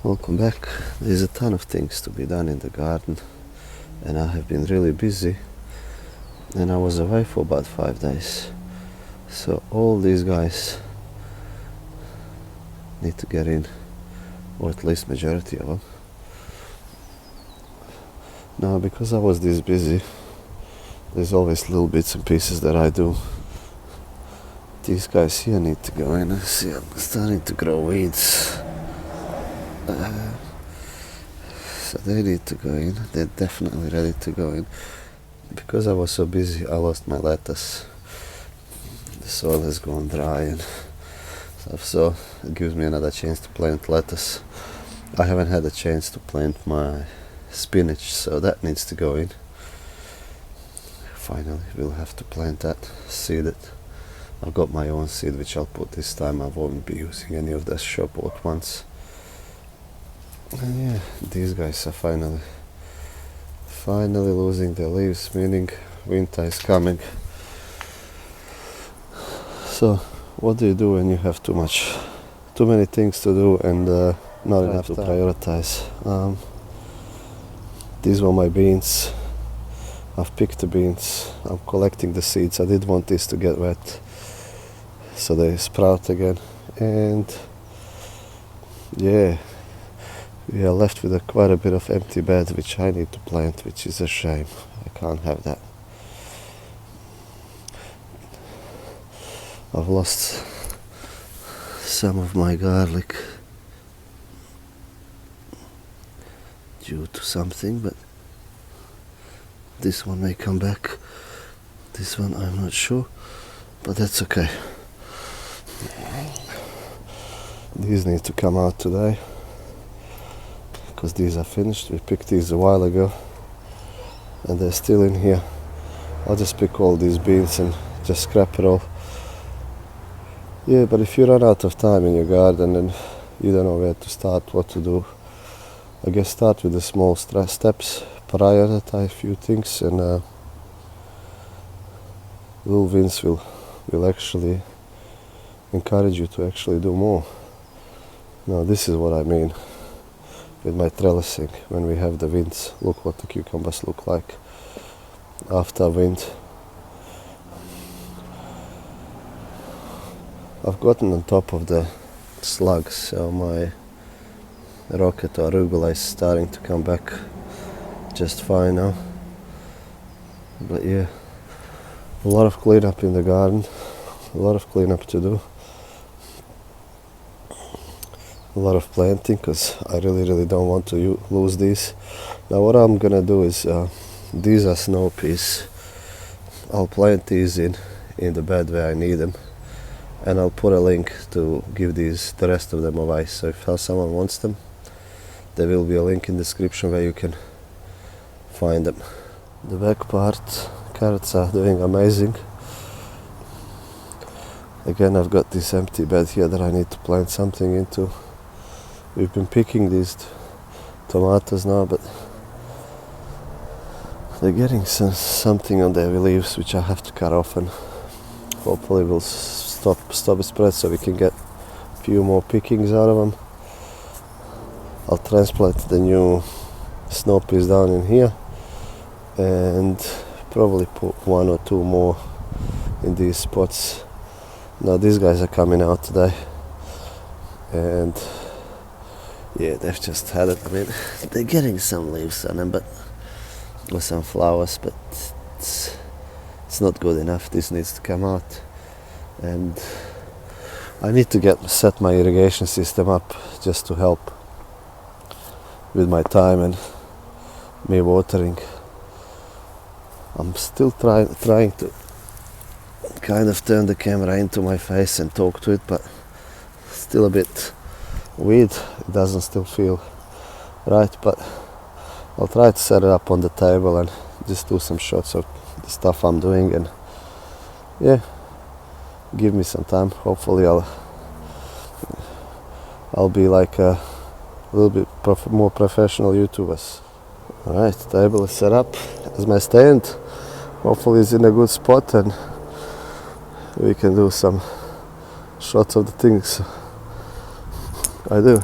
Welcome back. There's a ton of things to be done in the garden, and I have been really busy, and I was away for about 5 days. So all these guys need to get in, or at least majority of them. Now, because I was this busy, there's always little bits and pieces that I do. These guys here need to go in. See, I'm starting to grow weeds. So they need to go in. They're definitely ready to go in. Because I was so busy, I lost my lettuce. The soil has gone dry and stuff, so it gives me another chance to plant lettuce. I haven't had a chance to plant my spinach, so that needs to go in. Finally, we'll have to plant that, seed it. I've got my own seed which I'll put this time. I won't be using any of the shop bought ones. And yeah, these guys are finally losing their leaves, meaning winter is coming. So what do you do when you have too many things to do and not enough to prioritize? These were my beans. I've picked the beans. I'm collecting the seeds. I did want this to get wet so they sprout again. And yeah, we are left with quite a bit of empty bed which I need to plant, which is a shame. I can't have that. I've lost some of my garlic due to something, but this one may come back. This one I'm not sure, but that's okay. These need to come out today because these are finished. We picked these a while ago and they're still in here. I'll just pick all these beans and just scrap it all. Yeah, but if you run out of time in your garden and you don't know where to start, what to do, I guess start with the small steps, prioritize a few things, and little wins will actually encourage you to actually do more. Now this is what I mean with my trellising. When we have the winds, look what the cucumbers look like after wind. I've gotten on top of the slugs, so my rocket or arugula is starting to come back just fine now. But yeah, a lot of cleanup in the garden, a lot of cleanup to do, a lot of planting because I really don't want to lose these. Now what I'm gonna do is, these are snow peas. I'll plant these in the bed where I need them, and I'll put a link to give the rest of them away. So if someone wants them, there will be a link in the description where you can find them. The back part, carrots are doing amazing. Again, I've got this empty bed here that I need to plant something into. We've been picking these tomatoes now, but they're getting something on their leaves which I have to cut off, and hopefully will stop the spread so we can get a few more pickings out of them. I'll transplant the new snow peas down in here and probably put 1 or 2 more in these spots. Now these guys are coming out today, and yeah, they've just had it. I mean, they're getting some leaves on them, but with some flowers, but it's not good enough. This needs to come out, and I need to set my irrigation system up just to help with my time and me watering. I'm still trying to kind of turn the camera into my face and talk to it, but still a bit weird. It doesn't still feel right, but I'll try to set it up on the table and just do some shots of the stuff I'm doing, and yeah, give me some time. Hopefully I'll be like a little bit more professional YouTubers. Alright, the table is set up as my stand. Hopefully it's in a good spot and we can do some shots of the things I do.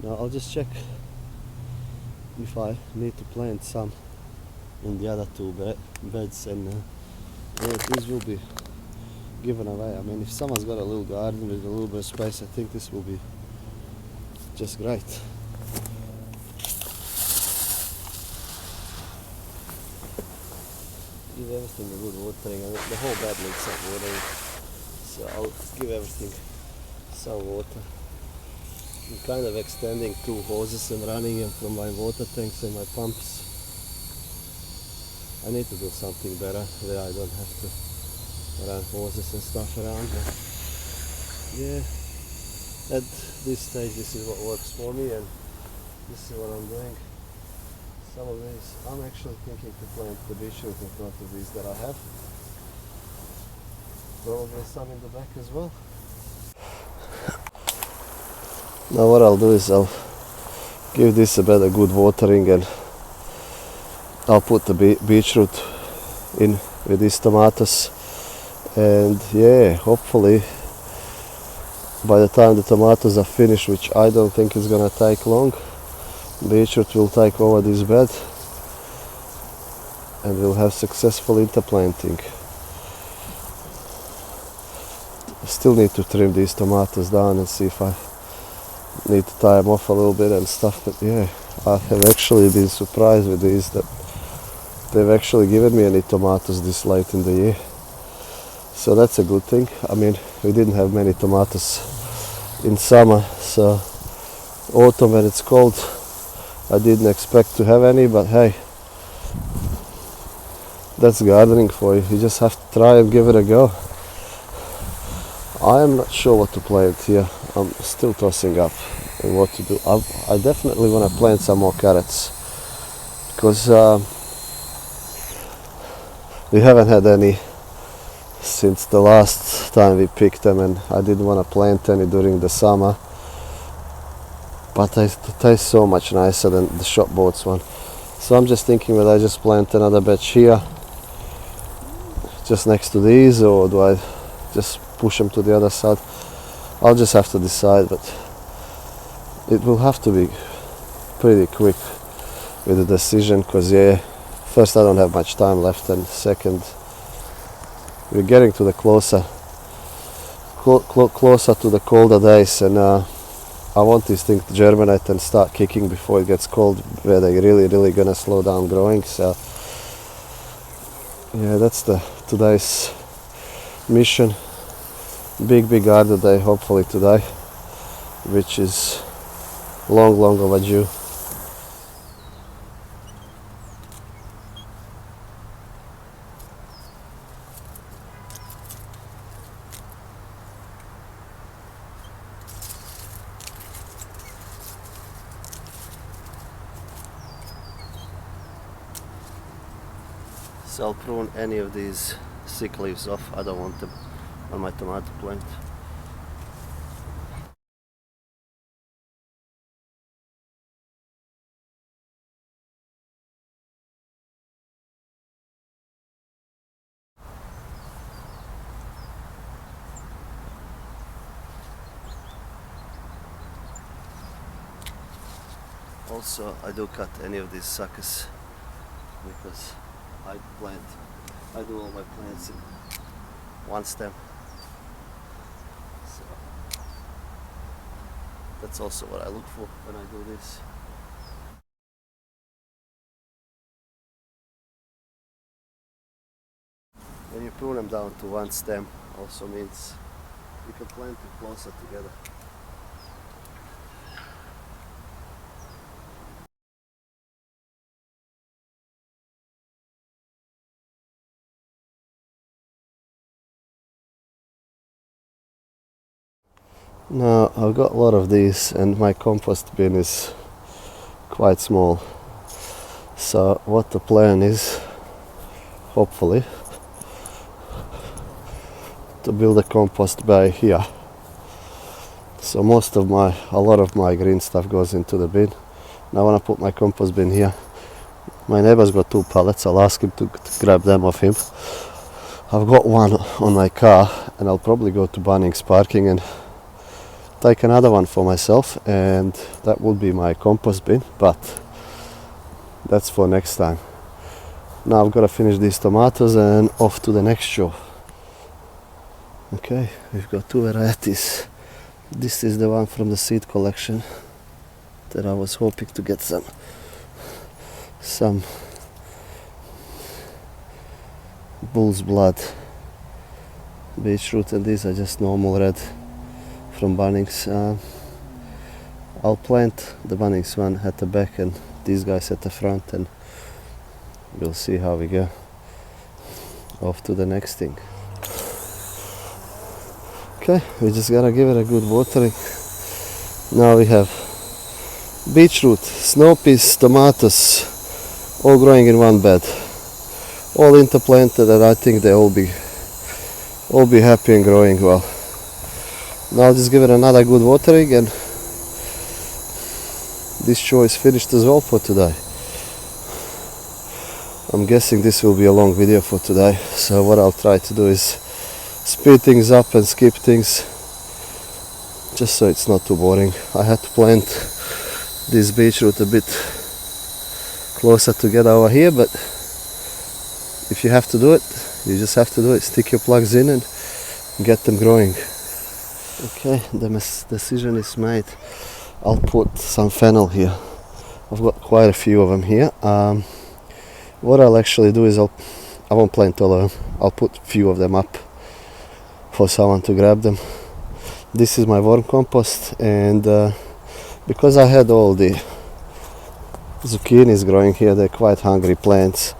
Now I'll just check if I need to plant some in the other two beds, and these will be given away. I mean, if someone's got a little garden with a little bit of space, I think this will be just great. Give everything a good watering. I mean, the whole bed needs some watering, so I'll give everything some water. I'm kind of extending two hoses and running them from my water tanks and my pumps. I need to do something better where I don't have to run hoses and stuff around. But yeah, at this stage this is what works for me, and this is what I'm doing. Some of these, I'm actually thinking to plant the beetroot in front of these that I have. Probably some in the back as well. Now what I'll do is I'll give this a bit of good watering, and I'll put the beetroot in with these tomatoes, and yeah, hopefully by the time the tomatoes are finished, which I don't think is gonna take long, beetroot will take over this bed and we'll have successful interplanting. I still need to trim these tomatoes down and see if I need to tie them off a little bit and stuff, but yeah, I have actually been surprised with these that they've actually given me any tomatoes this late in the year, so that's a good thing. I mean, we didn't have many tomatoes in summer, so autumn when it's cold I didn't expect to have any, but hey, that's gardening for you. You just have to try and give it a go. I am not sure what to plant here. I'm still tossing up and what to do. I definitely want to plant some more carrots, because we haven't had any since the last time we picked them, and I didn't want to plant any during the summer, but they taste so much nicer than the shop bought one. So I'm just thinking whether I just plant another batch here just next to these, or do I just push them to the other side. I'll just have to decide, but it will have to be pretty quick with the decision, because yeah, first I don't have much time left, and second we're getting to the closer to the colder days, and I want these things to germinate and start kicking before it gets cold, where they're really gonna slow down growing. So yeah, that's today's mission. Big garden day hopefully today, which is long overdue. So I'll prune any of these sick leaves off. I don't want them on my tomato plant. Also, I do cut any of these suckers, because I do all my plants in one stem. So that's also what I look for when I do this. When you prune them down to one stem, also means you can plant them closer together. Now I've got a lot of these, and my compost bin is quite small, so what the plan is, hopefully, to build a compost bay here. So a lot of my green stuff goes into the bin. Now when I put my compost bin here, my neighbor's got 2 pallets. I'll ask him to grab them off him. I've got one on my car, and I'll probably go to Bunnings parking and take another one for myself, and that would be my compost bin, but that's for next time. Now I've got to finish these tomatoes and off to the next show. Okay, we've got two varieties. This is the one from the seed collection that I was hoping to get some bull's blood beetroot, and these are just normal red from Bunnings. I'll plant the Bunnings one at the back and these guys at the front, and we'll see how we go. Off to the next thing. Okay, we just gotta give it a good watering. Now we have beetroot, snow peas, tomatoes, all growing in one bed, all interplanted, and I think they all be happy and growing well. Now I'll just give it another good watering, and this show is finished as well for today. I'm guessing this will be a long video for today, so what I'll try to do is speed things up and skip things, just so it's not too boring. I had to plant this beetroot a bit closer together over here, but if you have to do it, you just have to do it. Stick your plugs in and get them growing. Okay, the decision is made. I'll put some fennel here. I've got quite a few of them here. What I'll actually do is I won't plant all of them. I'll put a few of them up for someone to grab them. This is my worm compost, and because I had all the zucchinis growing here, they're quite hungry plants.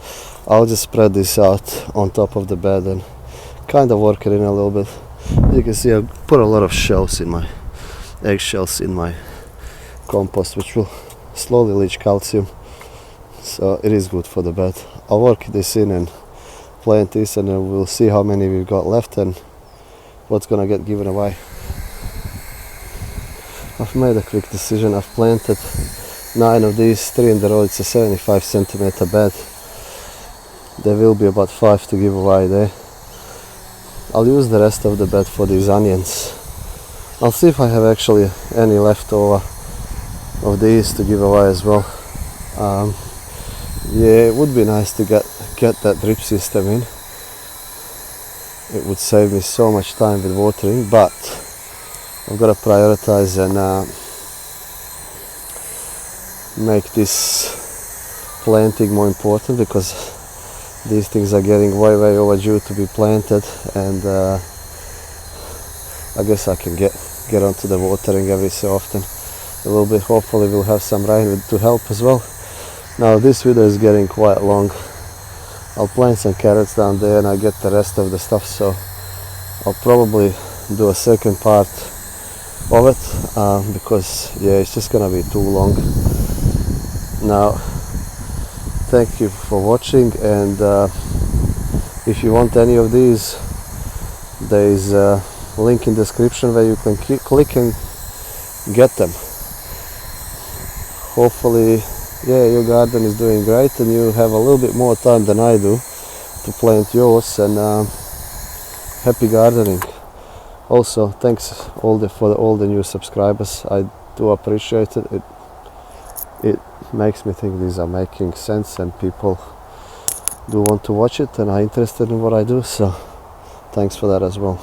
I'll just spread this out on top of the bed and kind of work it in a little bit. You can see I put a lot of eggshells in my compost, which will slowly leach calcium, so it is good for the bed. I'll work this in and plant this, and then we'll see how many we've got left and what's gonna get given away. I've made a quick decision. I've planted 9 of these, 3 in the row. It's a 75 centimeter bed. There will be about 5 to give away there. I'll use the rest of the bed for these onions. I'll see if I have actually any left over of these to give away as well. Yeah, it would be nice to get that drip system in. It would save me so much time with watering, but I've got to prioritize and make this planting more important, because these things are getting way overdue to be planted, and I guess I can get onto the watering every so often a little bit. Hopefully we'll have some rain to help as well. Now this video is getting quite long. I'll plant some carrots down there and I'll get the rest of the stuff, so I'll probably do a second part of it, because yeah, it's just gonna be too long. Now thank you for watching, and if you want any of these, there is a link in the description where you can click and get them. Hopefully, yeah, your garden is doing great and you have a little bit more time than I do to plant yours, and happy gardening. Also, thanks for all the new subscribers. I do appreciate it. It makes me think these are making sense and people do want to watch it and are interested in what I do, so thanks for that as well.